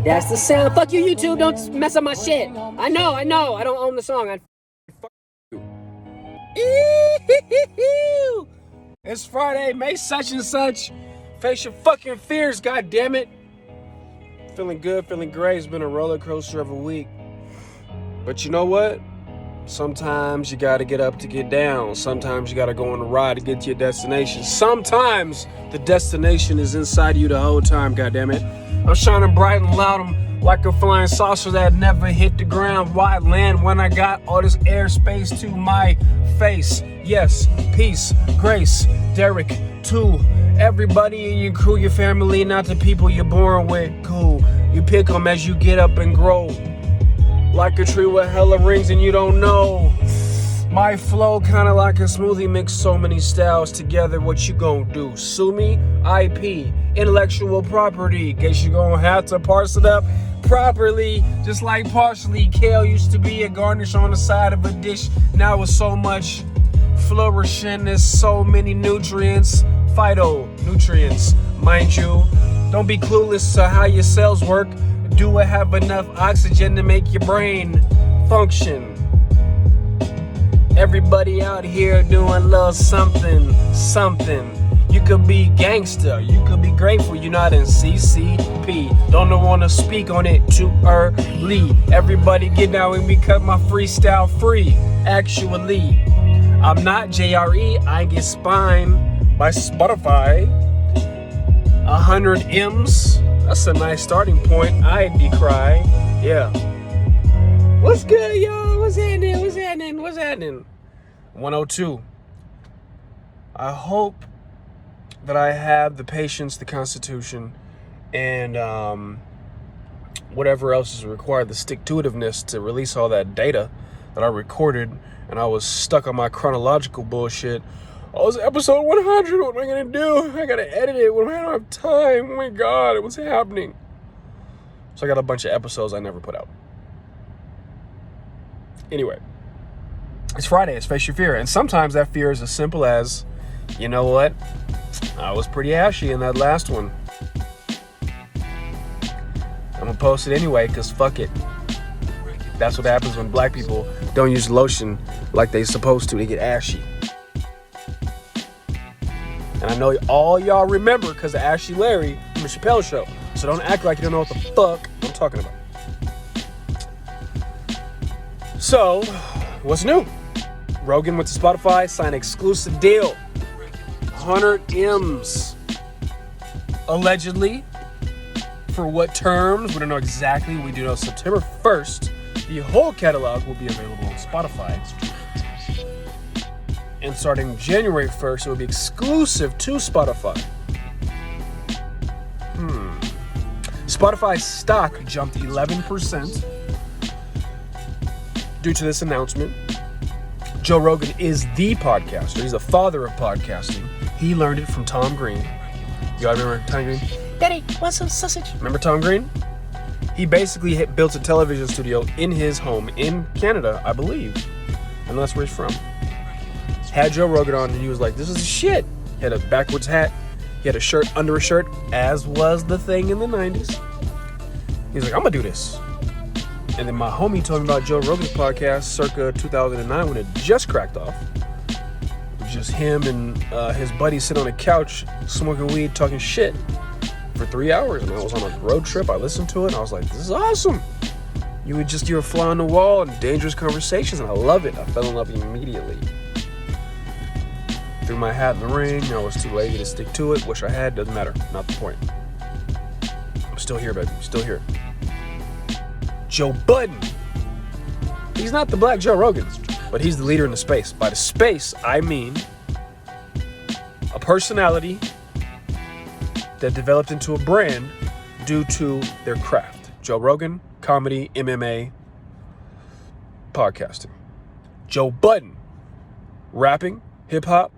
That's the sound. Fuck you, YouTube. Don't mess up my shit. I know. I don't own the song. Fuck you. It's Friday, May such and such. Face your fucking fears, goddammit. Feeling good, feeling great. It's been a roller coaster of a week. But you know what? Sometimes you gotta get up to get down. Sometimes you gotta go on a ride to get to your destination. Sometimes the destination is inside you the whole time, goddammit. I'm shining bright and loud. I'm like a flying saucer that never hit the ground. Wide land when I got all this airspace to my face. Yes, peace, grace, Derek, too. Everybody in your crew, your family, not the people you're born with. Cool. You pick them as you get up and grow. Like a tree with hella rings and you don't know. My flow kinda like a smoothie, mix so many styles together. What you gonna do? Sue me? IP, intellectual property. Guess you gonna have to parse it up properly. Just like parsley, kale used to be a garnish on the side of a dish. Now with so much flourishing, there's so many nutrients. Phytonutrients, mind you. Don't be clueless to how your cells work. Do it have enough oxygen to make your brain function? Everybody out here doing a little something. You could be gangster, you could be grateful you're not in CCP. Don't want to speak on it too early. Everybody get down and me cut my freestyle free. Actually, I'm not JRE, I get spine by Spotify. 100 M's. That's a nice starting point. I decry. Yeah. What's good, y'all? What's happening? 102. I hope that I have the patience, the constitution, and whatever else is required, the stick-to-itiveness to release all that data that I recorded, and I was stuck on my chronological bullshit. Oh, it's episode 100. What am I going to do? I got to edit it. I don't have time. Oh, my God. What's happening? So I got a bunch of episodes I never put out. Anyway, it's Friday. It's Face Your Fear. And sometimes that fear is as simple as, you know what? I was pretty ashy in that last one. I'm going to post it anyway because fuck it. That's what happens when black people don't use lotion like they're supposed to. They get ashy. And I know all y'all remember because of Ashy Larry from the Chappelle Show. So don't act like you don't know what the fuck I'm talking about. So, what's new? Rogan went to Spotify, signed an exclusive deal. 100 M's. Allegedly. For what terms? We don't know exactly. We do know September 1st, the whole catalog will be available on Spotify. And starting January 1st, it will be exclusive to Spotify. Spotify stock jumped 11% due to this announcement. Joe Rogan is the podcaster. He's the father of podcasting. He learned it from Tom Green. Y'all remember Tom Green? Daddy, want some sausage? Remember Tom Green? He basically built a television studio in his home in Canada, I believe. And that's where he's from. Had Joe Rogan on and he was like, this is shit. He had a backwards hat. He had a shirt under a shirt, as was the thing in the 90s. He's like, I'm gonna do this. And then my homie told me about Joe Rogan's podcast circa 2009 when it just cracked off. It was just him and his buddy sitting on a couch smoking weed, talking shit for 3 hours. And I was on a road trip. I listened to it and I was like, this is awesome. You're a fly on the wall and dangerous conversations. And I love it. I fell in love immediately. Threw my hat in the ring. I was too lazy to stick to it. Wish I had. Doesn't matter. Not the point. I'm still here, baby. Still here. Joe Budden. He's not the black Joe Rogan, but he's the leader in the space. By the space, I mean a personality that developed into a brand due to their craft. Joe Rogan, comedy, MMA, podcasting. Joe Budden, rapping, hip-hop,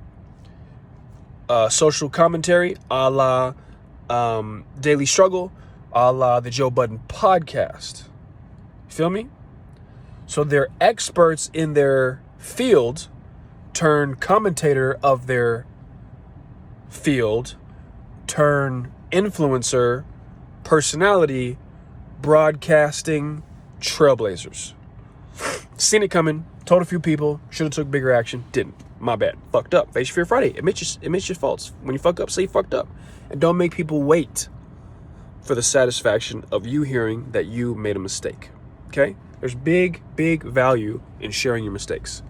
social commentary, a la Daily Struggle, a la the Joe Budden podcast. Feel me? So they're experts in their field, turn commentator of their field, turn influencer, personality, broadcasting trailblazers. Seen it coming, told a few people, should have took bigger action, didn't. My bad. Fucked up. Face your fear Friday. Admit your faults. When you fuck up, say you fucked up. And don't make people wait for the satisfaction of you hearing that you made a mistake. Okay? There's big, big value in sharing your mistakes.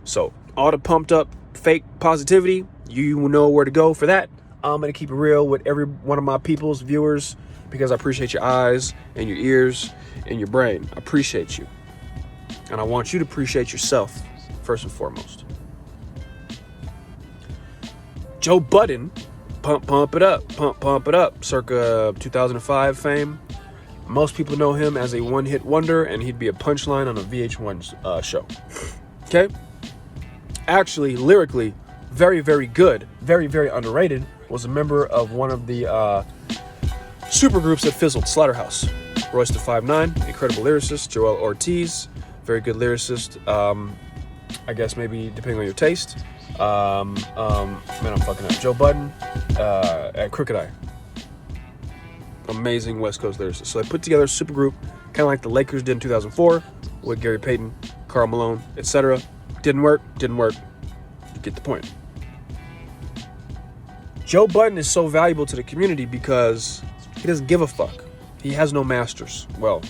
So, all the pumped up fake positivity, you know where to go for that. I'm going to keep it real with every one of my people's viewers because I appreciate your eyes and your ears and your brain. I appreciate you. And I want you to appreciate yourself first and foremost. Joe BUDDEN, pump it up, circa 2005 fame. Most people know him as a one-hit wonder, and he'd be a punchline on a VH1 show. Okay? Actually, lyrically, very, very good, very, very underrated, was a member of one of the supergroups that fizzled, Slaughterhouse. Royce the 5'9", incredible lyricist. Joel Ortiz, very good lyricist. I guess maybe depending on your taste. Man, I'm fucking up. Joe BUDDEN at Crooked Eye. Amazing West Coast lyricist. So they put together a supergroup, kind of like the Lakers did in 2004 with Gary Payton, Karl Malone, etc. Didn't work. You get the point. Joe BUDDEN is so valuable to the community because he doesn't give a fuck. He has no masters. Well,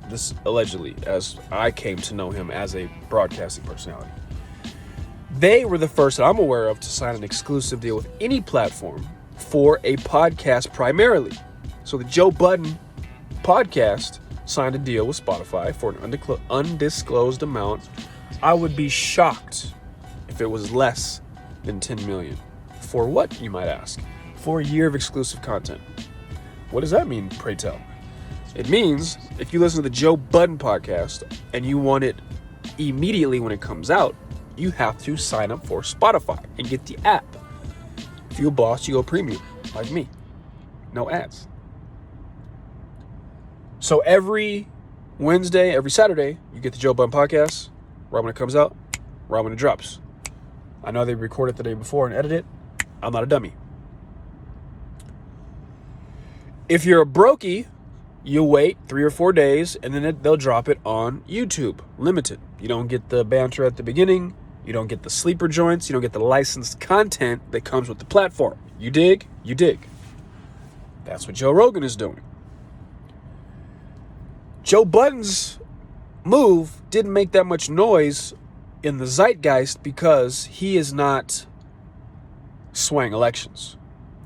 this allegedly, as I came to know him as a broadcasting personality. They were the first that I'm aware of to sign an exclusive deal with any platform for a podcast primarily. So the Joe BUDDEN podcast signed a deal with Spotify for an undisclosed amount. I would be shocked if it was less than 10 million. For what, you might ask? For a year of exclusive content. What does that mean, pray tell? It means if you listen to the Joe BUDDEN podcast and you want it immediately when it comes out, you have to sign up for Spotify and get the app. If you're a boss, you go premium, like me. No ads. So every Wednesday, every Saturday, you get the Joe BUDDEN podcast, right when it comes out, right when it drops. I know they record it the day before and edit it. I'm not a dummy. If you're a brokey, you wait 3 or 4 days, and then they'll drop it on YouTube, limited. You don't get the banter at the beginning. You don't get the sleeper joints. You don't get the licensed content that comes with the platform. You dig? You dig. That's what Joe Rogan is doing. Joe BUDDEN's move didn't make that much noise in the zeitgeist because he is not swaying elections.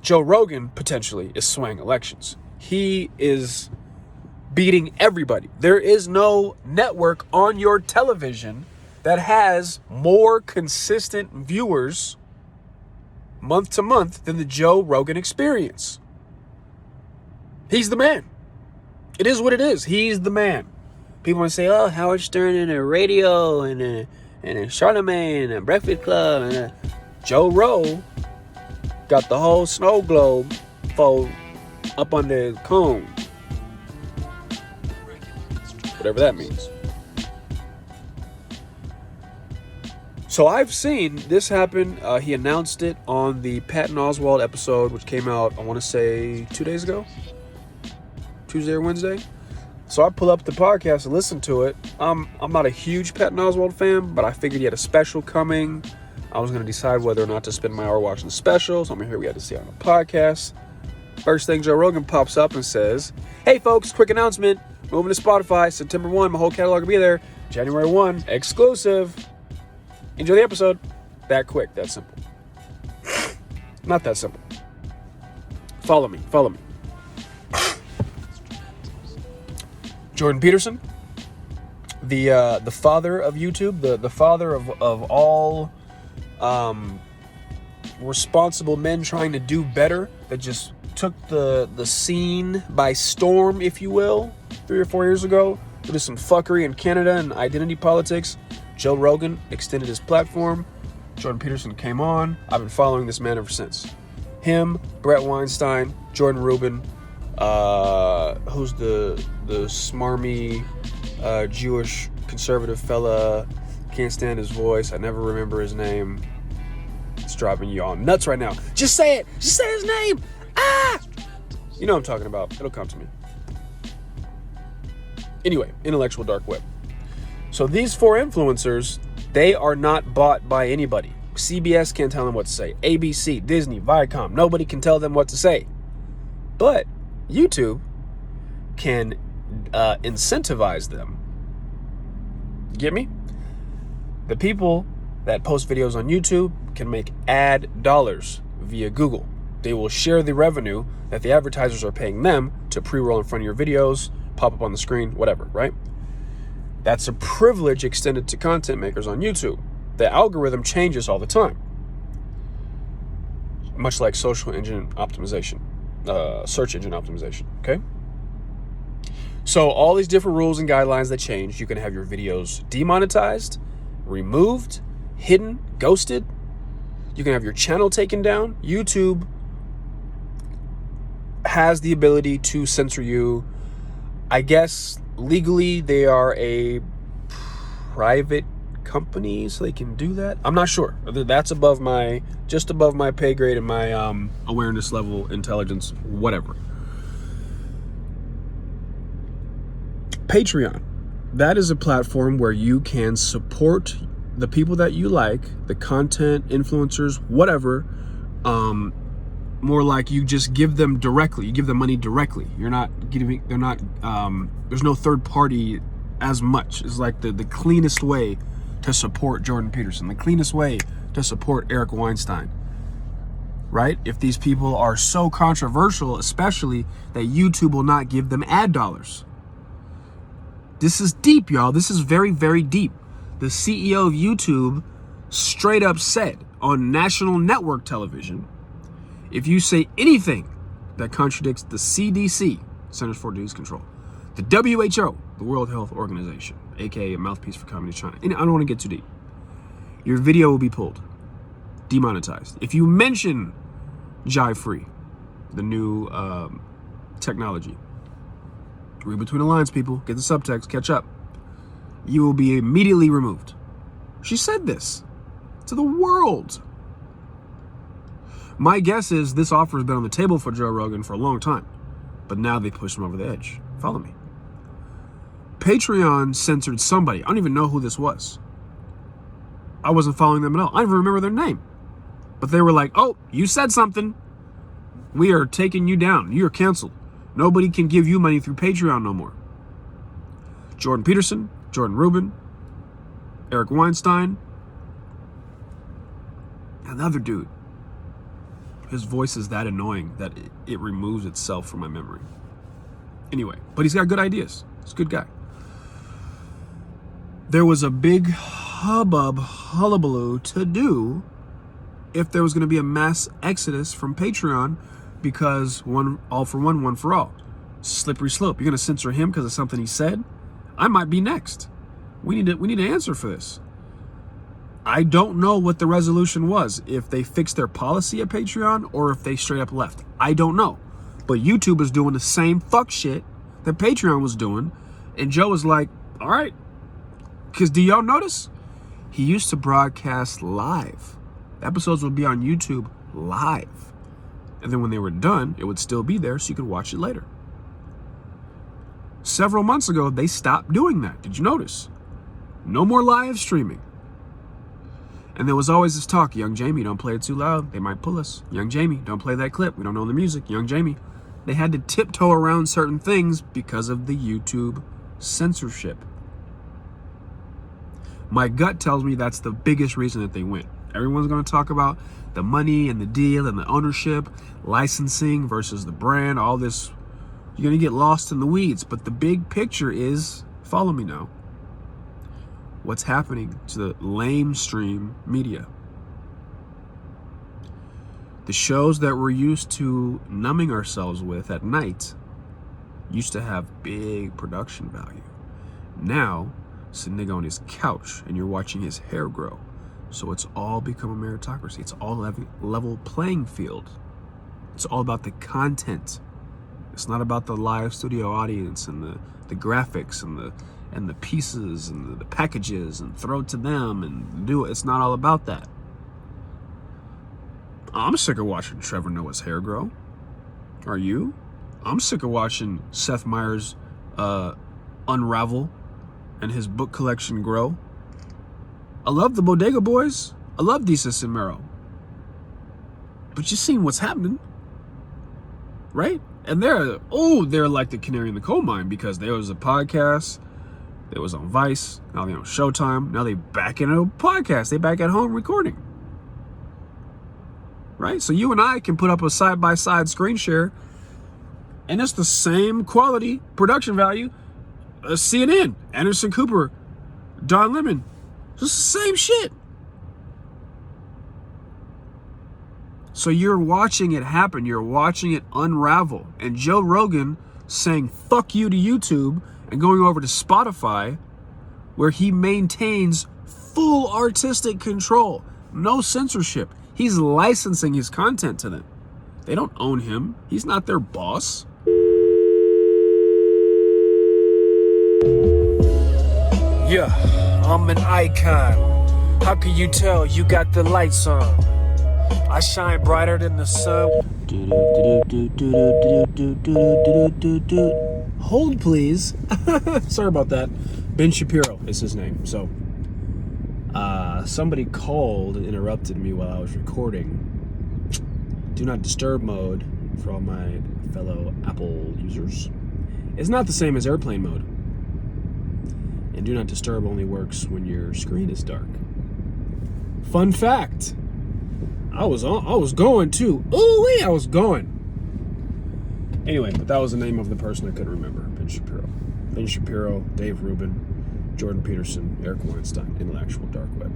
Joe Rogan potentially is swaying elections. He is beating everybody. There is no network on your television that has more consistent viewers month to month than the Joe Rogan Experience. He's the man. It is what it is. He's the man. People want to say, oh, Howard Stern and a radio and a Charlemagne and a Breakfast Club and a Joe Rogan got the whole snow globe fold up on the cone. Whatever that means. So I've seen this happen. He announced it on the Patton Oswalt episode, which came out, I want to say, 2 days ago. Tuesday or Wednesday. So I pull up the podcast and listen to it. I'm not a huge Patton Oswalt fan, but I figured he had a special coming. I was going to decide whether or not to spend my hour watching the special. So I'm here. We had to see it on the podcast. First thing, Joe Rogan pops up and says, hey folks, quick announcement. Moving to Spotify, September 1. My whole catalog will be there. January 1, exclusive. Enjoy the episode. That quick, that simple. Not that simple. Follow me. Jordan Peterson, the father of YouTube, the father of all responsible men trying to do better, that just took the scene by storm, if you will, 3 or 4 years ago. Due to some fuckery in Canada and identity politics, Joe Rogan extended his platform. Jordan Peterson came on. I've been following this man ever since. Him, Brett Weinstein, Jordan Rubin, who's the smarmy Jewish conservative fella. Can't stand his voice. I never remember his name. It's driving you all nuts right now. Just say it. Just say his name. Ah! You know what I'm talking about. It'll come to me. Anyway, intellectual dark web. So these 4 influencers, they are not bought by anybody. CBS can't tell them what to say. ABC, Disney, Viacom, nobody can tell them what to say. But YouTube can incentivize them. Get me? The people that post videos on YouTube can make ad dollars via Google. They will share the revenue that the advertisers are paying them to pre-roll in front of your videos, pop up on the screen, whatever, right? That's a privilege extended to content makers on YouTube. The algorithm changes all the time, much like social engine optimization, search engine optimization, okay? So all these different rules and guidelines that change, you can have your videos demonetized, removed, hidden, ghosted. You can have your channel taken down. YouTube has the ability to censor you. I guess legally they are a private company, so they can do that. I'm not sure. That's just above my pay grade and my awareness level, intelligence, whatever. Patreon. That is a platform where you can support the people that you like, the content, influencers, whatever. More like you just give them directly. You give them money directly. You're not giving, they're not, there's no third party as much. It's like the cleanest way to support Jordan Peterson, the cleanest way to support Eric Weinstein, right? If these people are so controversial, especially that YouTube will not give them ad dollars. This is deep, y'all. This is very, very deep. The CEO of YouTube straight up said on national network television, if you say anything that contradicts the CDC, Centers for Disease Control, the WHO, the World Health Organization, aka a mouthpiece for Communist China, and I don't want to get too deep, your video will be pulled, demonetized. If you mention jive free, the new technology, read between the lines, people, get the subtext, catch up, you will be immediately removed. She said this to the world. My guess is this offer has been on the table for Joe Rogan for a long time, but now they pushed him over the edge. Follow me. Patreon censored somebody. I don't even know who this was. I wasn't following them at all. I don't even remember their name. But they were like, oh, you said something. We are taking you down. You're canceled. Nobody can give you money through Patreon no more. Jordan Peterson, Jordan Rubin, Eric Weinstein, another dude. His voice is that annoying that it removes itself from my memory. Anyway, but he's got good ideas. He's a good guy. There was a big hullabaloo to do if there was going to be a mass exodus from Patreon because one all for one, one for all. Slippery slope. You're going to censor him because of something he said? I might be next. We need to answer for this. I don't know what the resolution was, if they fixed their policy at Patreon or if they straight up left. I don't know. But YouTube is doing the same fuck shit that Patreon was doing. And Joe was like, all right. Because do y'all notice? He used to broadcast live. Episodes would be on YouTube live. And then when they were done, it would still be there so you could watch it later. Several months ago, they stopped doing that. Did you notice? No more live streaming. And there was always this talk, young Jamie, don't play it too loud. They might pull us. Young Jamie, don't play that clip. We don't know the music. Young Jamie. They had to tiptoe around certain things because of the YouTube censorship. My gut tells me that's the biggest reason that they went. Everyone's going to talk about the money and the deal and the ownership, licensing versus the brand, all this. You're going to get lost in the weeds. But the big picture is, follow me now, what's happening to the lamestream media. The shows that we're used to numbing ourselves with at night used to have big production value. Now, it's a nigga on his couch and you're watching his hair grow. So it's all become a meritocracy. It's all level playing field. It's all about the content. It's not about the live studio audience and the graphics and the pieces and the packages and throw it to them and do it. It's not all about that. I'm sick of watching Trevor Noah's hair grow. Are you? I'm sick of watching Seth Meyers' unravel and his book collection grow. I love the Bodega Boys. I love Desus and Mero. But you seen what's happening, right? And they're like the canary in the coal mine, because there was a podcast, it was on Vice, now they're on Showtime, now they back in a podcast, they back at home recording. Right? So you and I can put up a side-by-side screen share, and it's the same quality, production value as CNN, Anderson Cooper, Don Lemon. It's the same shit. So you're watching it happen. You're watching it unravel. And Joe Rogan saying fuck you to YouTube and going over to Spotify, where he maintains full artistic control, no censorship. He's licensing his content to them. They don't own him. He's not their boss. Yeah, I'm an icon. How can you tell? You got the lights on. I shine brighter than the sun. Hold, please. Sorry about that. Ben Shapiro is his name. So, somebody called and interrupted me while I was recording. Do not disturb mode for all my fellow Apple users. It's not the same as airplane mode. And do not disturb only works when your screen is dark. Fun fact. I was going too. Ooh-wee, I was going. Anyway, but that was the name of the person I couldn't remember. Ben Shapiro. Ben Shapiro, Dave Rubin, Jordan Peterson, Eric Weinstein, Intellectual Dark Web.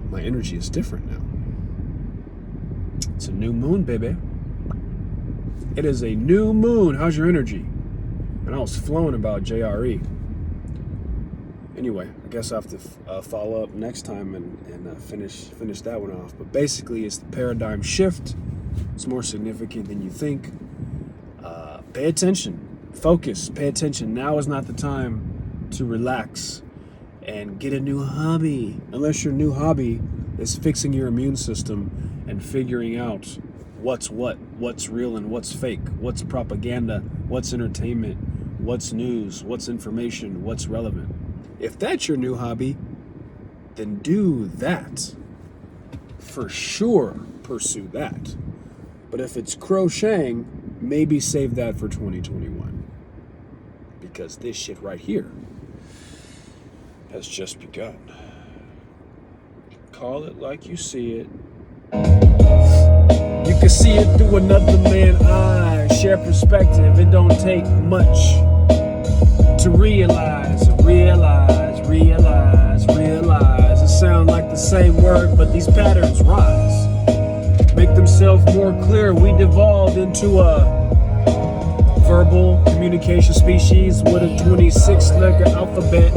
My energy is different now. It's a new moon, baby. It is a new moon. How's your energy? And I was flowing about JRE. Anyway, I guess I have to follow up next time and finish that one off. But basically, it's the paradigm shift. It's more significant than you think. Pay attention. Focus. Pay attention. Now is not the time to relax and get a new hobby. Unless your new hobby is fixing your immune system and figuring out what's real and what's fake, what's propaganda, what's entertainment, what's news, what's information, what's relevant. If that's your new hobby, then do that. For sure, pursue that. But if it's crocheting, maybe save that for 2021. Because this shit right here has just begun. Call it like you see it. You can see it through another man's eyes. Share perspective. It don't take much to realize. It sounds like the same word, but these patterns rise. Make themselves more clear. We devolved into a verbal communication species with a 26-letter alphabet.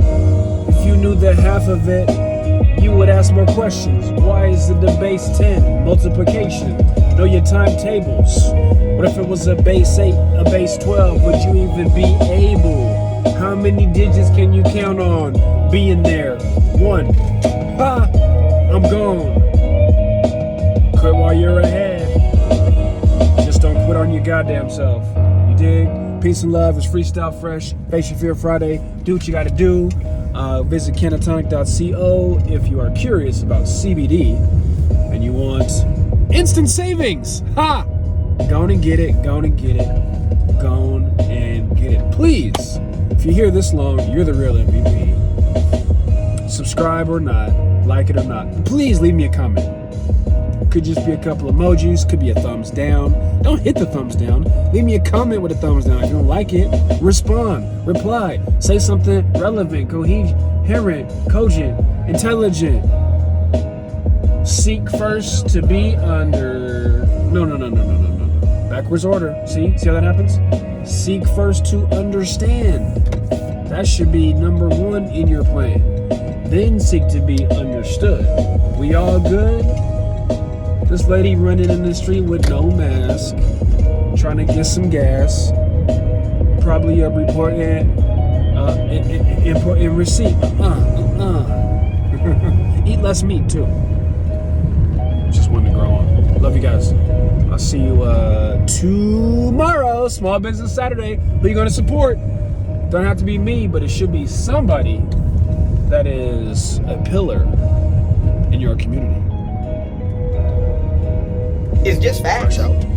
If you knew the half of it, you would ask more questions. Why is it the base 10? Multiplication. Know your timetables. What if it was a base 8, a base 12? Would you even be able? How many digits can you count on being there? 1. Ha! I'm gone. Quit while you're ahead. Just don't quit on your goddamn self. You dig? Peace and love. It's Freestyle Fresh. Face Your Fear Friday. Do what you gotta do. Visit canatonic.co if you are curious about CBD and you want instant savings. Ha! Go on and get it. Go on and get it. Go on and get it. Please, if you're here this long, you're the real MVP. Subscribe or not, like it or not, please leave me a comment. Could just be a couple emojis, could be a thumbs down. Don't hit the thumbs down. Leave me a comment with a thumbs down. If you don't like it, respond, reply, say something relevant, coherent, cogent, intelligent. Seek first to be under. No. Backwards order. See how that happens? Seek first to understand. That should be number 1 in your plan. Then seek to be understood. We all good? This lady running in the street with no mask, trying to get some gas, probably a report and receipt. Eat less meat too. Just wanted to grow on. Love you guys. I'll see you tomorrow. Small Business Saturday. Who you gonna support? Don't have to be me, but it should be somebody that is a pillar in your community. It's just facts. Fresh out.